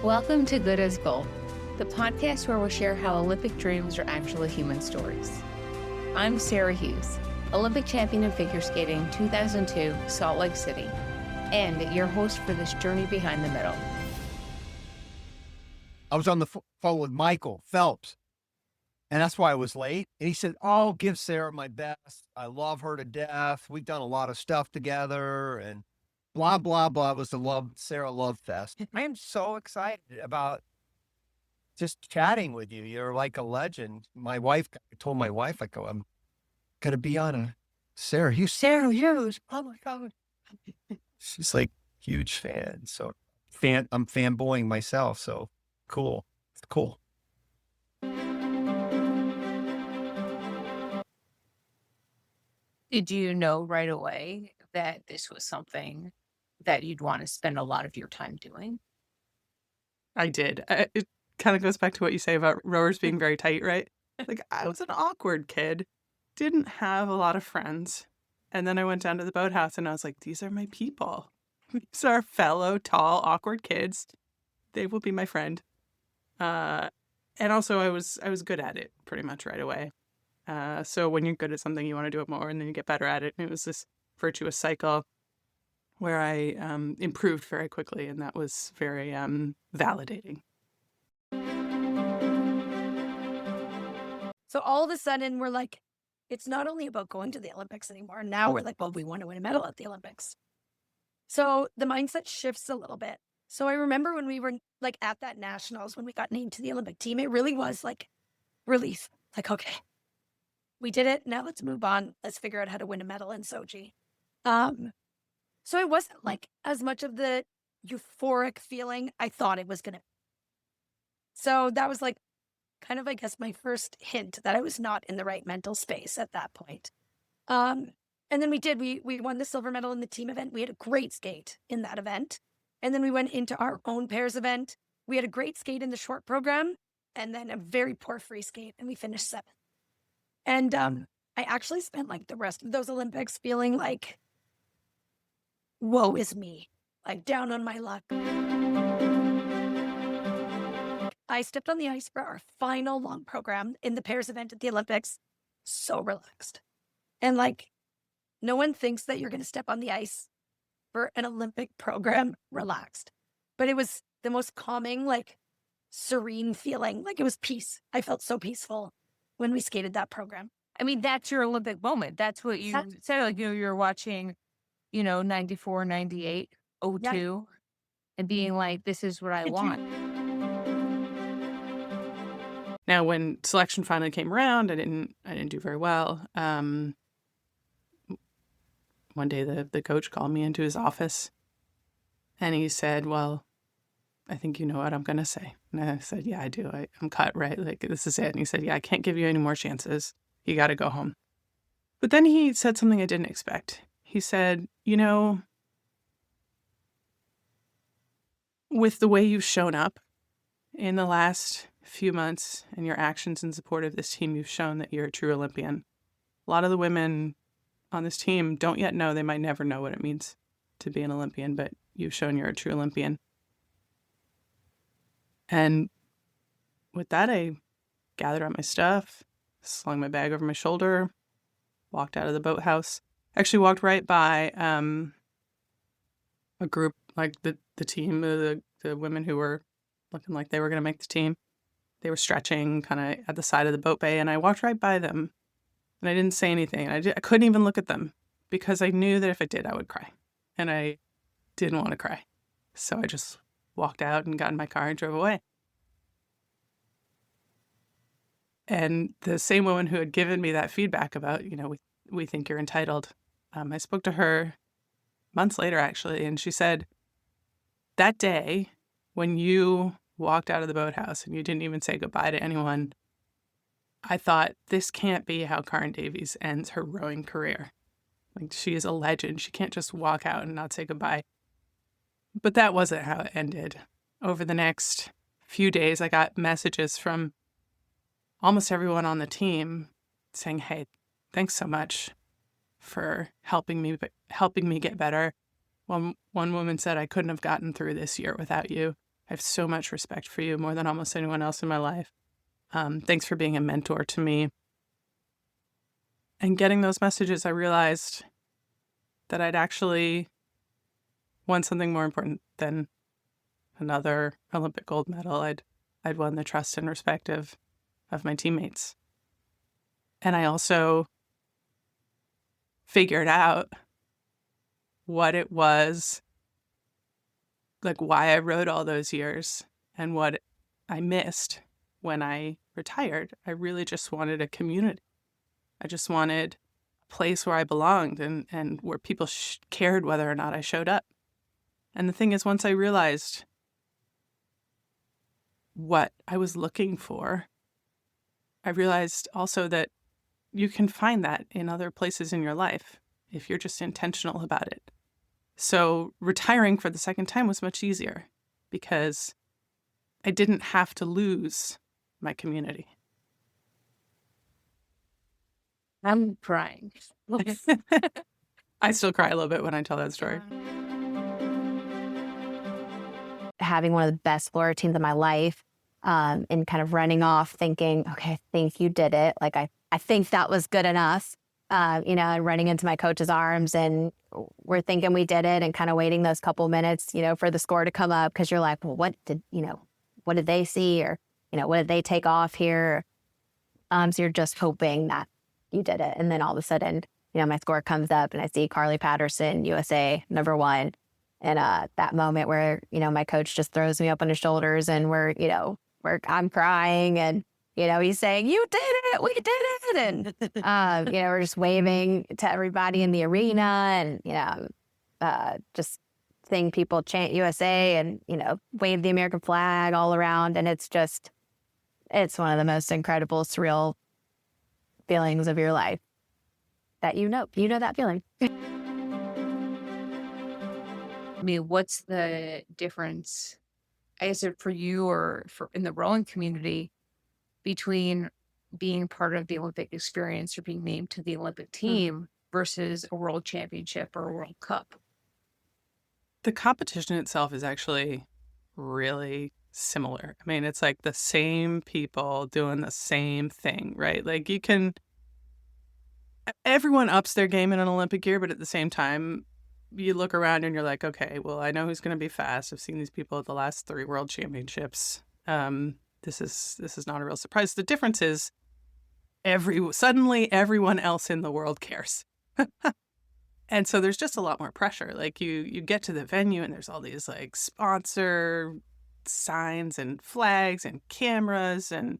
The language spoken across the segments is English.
Welcome to Good as Gold, the podcast where we'll share how Olympic dreams are actually human stories. I'm Sarah Hughes, Olympic champion in figure skating 2002 Salt Lake City, and your host for this journey behind the medal. I was on the phone with Michael Phelps, and that's why I was late. And he said, "Oh, give Sarah my best. I love her to death. We've done a lot of stuff together and blah, blah, blah." It was the Sarah Love Fest. I am so excited about just chatting with you. You're like a legend. I told my wife, I go, "I'm going to be on a Sarah Hughes. Oh my God." She's like huge fan. So I'm fanboying myself. So cool. It's cool. Did you know right away that this was something that you'd want to spend a lot of your time doing? I did. It kind of goes back to what you say about rowers being very tight, right? Like, I was an awkward kid, didn't have a lot of friends. And then I went down to the boathouse and I was like, these are my people. These are fellow, tall, awkward kids. They will be my friend. And also I was good at it pretty much right away. So when you're good at something, you want to do it more and then you get better at it. And it was this virtuous cycle where I improved very quickly, and that was very validating. So all of a sudden, we're like, it's not only about going to the Olympics anymore. Now we're like, well, we want to win a medal at the Olympics. So the mindset shifts a little bit. So I remember when we were like at that nationals, when we got named to the Olympic team, it really was like relief. Like, okay, we did it. Now let's move on. Let's figure out how to win a medal in Sochi. So it wasn't like as much of the euphoric feeling I thought it was going to be. So that was like kind of, I guess, my first hint that I was not in the right mental space at that point. And then we won the silver medal in the team event. We had a great skate in that event. And then we went into our own pairs event. We had a great skate in the short program and then a very poor free skate. And we finished 7th. And I actually spent like the rest of those Olympics feeling like, woe is me, like down on my luck. I stepped on the ice for our final long program in the pairs event at the Olympics. So relaxed. And like, no one thinks that you're going to step on the ice for an Olympic program relaxed. But it was the most calming, like serene feeling. Like it was peace. I felt so peaceful when we skated that program. I mean, that's your Olympic moment. That's what you said. Like, you're watching, 94, 98, 02, and being like, this is what I want. Now, when selection finally came around, I didn't do very well. One day the coach called me into his office and he said, "Well, I think you know what I'm going to say." And I said, "Yeah, I do. I'm cut, right? Like, this is it." And he said, "Yeah, I can't give you any more chances. You got to go home." But then he said something I didn't expect. He said, with the way you've shown up in the last few months and your actions in support of this team, you've shown that you're a true Olympian. A lot of the women on this team don't yet know, they might never know what it means to be an Olympian, but you've shown you're a true Olympian. And with that, I gathered up my stuff, slung my bag over my shoulder, walked out of the boathouse. Actually walked right by a group, like the team, the women who were looking like they were going to make the team. They were stretching kind of at the side of the boat bay, and I walked right by them, and I didn't say anything. I couldn't even look at them because I knew that if I did, I would cry, and I didn't want to cry. So I just walked out and got in my car and drove away. And the same woman who had given me that feedback about, we think you're entitled, I spoke to her months later, actually, and she said, that day when you walked out of the boathouse and you didn't even say goodbye to anyone, I thought, this can't be how Caryn Davies ends her rowing career. Like, she is a legend. She can't just walk out and not say goodbye. But that wasn't how it ended. Over the next few days, I got messages from almost everyone on the team saying, "Hey, thanks so much for helping me get better." One woman said, "I couldn't have gotten through this year without you." I have so much respect for you, more than almost anyone else in my life. Thanks for being a mentor to me. And getting those messages, I realized that I'd actually won something more important than another Olympic gold medal. I'd won the trust and respect of my teammates. And I also figured out what it was, like why I rode all those years and what I missed when I retired. I really just wanted a community. I just wanted a place where I belonged and where people cared whether or not I showed up. And the thing is, once I realized what I was looking for, I realized also that you can find that in other places in your life if you're just intentional about it. So retiring for the second time was much easier because I didn't have to lose my community. I'm crying. I still cry a little bit when I tell that story. Having one of the best Florida teams of my life, and kind of running off thinking, okay, I think you did it. Like, I think that was good enough, and running into my coach's arms, and we're thinking we did it, and kind of waiting those couple minutes, for the score to come up, because you're like, well, what did they see, or, what did they take off here? So you're just hoping that you did it. And then all of a sudden, my score comes up and I see Carly Patterson, USA, #1. And that moment where, my coach just throws me up on his shoulders and I'm crying and, he's saying, you did it, we did it. And, we're just waving to everybody in the arena and, just seeing people chant USA and, wave the American flag all around. And it's one of the most incredible, surreal feelings of your life that you know that feeling. I mean, what's the difference, I guess, for you or for in the rowing community between being part of the Olympic experience or being named to the Olympic team versus a world championship or a World Cup? The competition itself is actually really similar. I mean, it's like the same people doing the same thing, right? Like everyone ups their game in an Olympic year, but at the same time, you look around and you're like, okay, well, I know who's going to be fast. I've seen these people at the last 3 world championships. This is not a real surprise. The difference is suddenly everyone else in the world cares. And so there's just a lot more pressure. Like you get to the venue and there's all these like sponsor signs and flags and cameras and,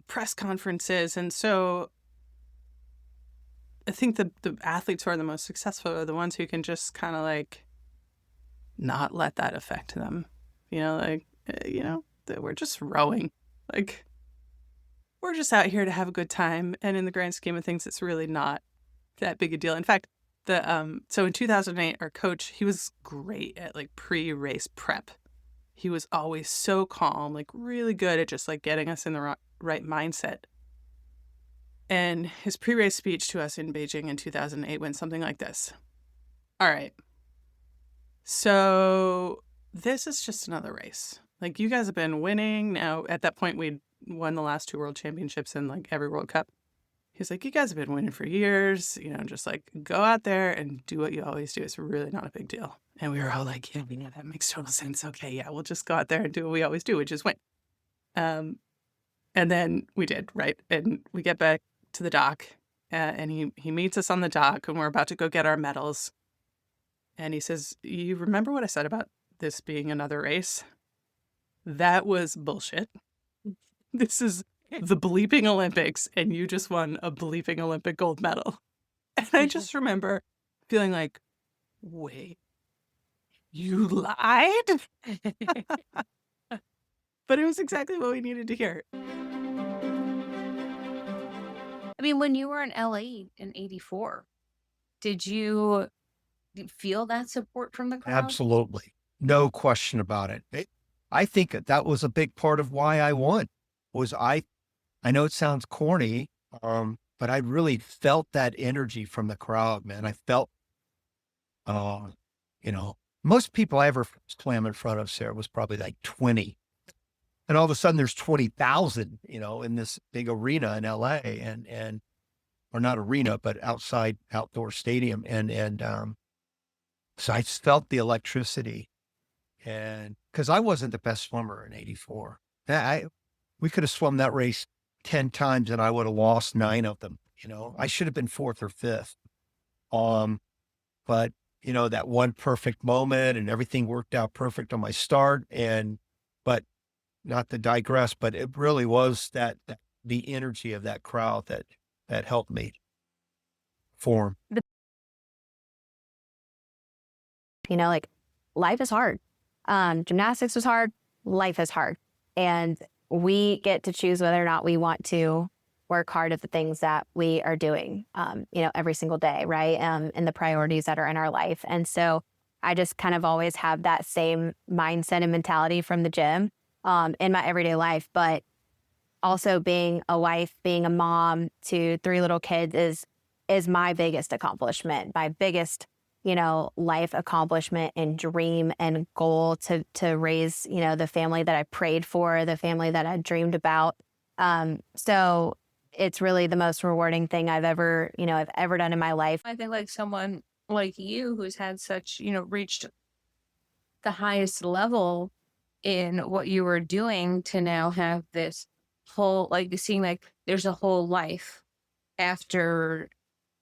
press conferences. And so I think the athletes who are the most successful are the ones who can just kind of like not let that affect them. That we're just rowing. Like, we're just out here to have a good time. And in the grand scheme of things, it's really not that big a deal. In fact, so in 2008, our coach, he was great at like pre-race prep. He was always so calm, like really good at just like getting us in the right mindset. And his pre-race speech to us in Beijing in 2008 went something like this. All right. So this is just another race. Like, you guys have been winning. Now, at that point, we'd won the last 2 world championships and like every World Cup. He's like, you guys have been winning for years, just like go out there and do what you always do. It's really not a big deal. And we were all like, yeah, that makes total sense. Okay, yeah, we'll just go out there and do what we always do, which is win. And then we did, right? And we get back to the dock and he meets us on the dock and we're about to go get our medals. And he says, you remember what I said about this being another race? That was bullshit. This is the bleeping Olympics, and you just won a bleeping Olympic gold medal. And I just remember feeling like, wait, you lied? But it was exactly what we needed to hear. I mean, when you were in LA in 84, did you feel that support from the crowd? Absolutely. No question about it. I think that was a big part of why I won. I know it sounds corny, but I really felt that energy from the crowd, man. I felt, Most people I ever swam in front of, Sarah, was probably like 20. And all of a sudden there's 20,000, in this big arena in LA or not arena, but outdoor stadium. So I just felt the electricity, and because I wasn't the best swimmer in 84. We could have swum that race 10 times and I would have lost 9 of them. I should have been 4th or 5th. But that one perfect moment and everything worked out perfect on my start. But not to digress, but it really was the energy of that crowd that helped me form. Like life is hard. Gymnastics was hard. Life is hard. And we get to choose whether or not we want to work hard at the things that we are doing, every single day, right? And the priorities that are in our life. And so I just kind of always have that same mindset and mentality from the gym in my everyday life. But also being a wife, being a mom to 3 little kids is my biggest accomplishment, my biggest life accomplishment and dream and goal to raise, the family that I prayed for, the family that I dreamed about. So it's really the most rewarding thing I've ever done in my life. I think like someone like you who's had such, reached the highest level in what you were doing to now have this whole, like seeing like there's a whole life after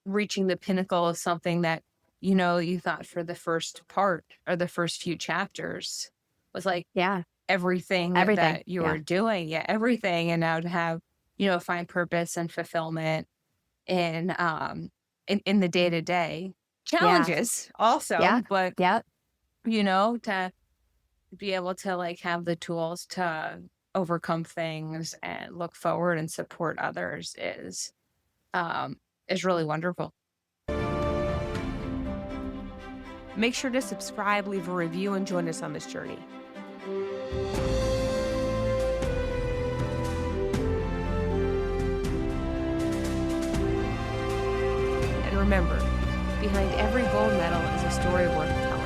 reaching the pinnacle of something that you thought for the first part or the first few chapters was like everything that you were doing. Yeah, everything. And now to have, find purpose and fulfillment in the day-to-day challenges also. But to be able to like have the tools to overcome things and look forward and support others is really wonderful. Make sure to subscribe, leave a review, and join us on this journey. And remember, behind every gold medal is a story worth telling.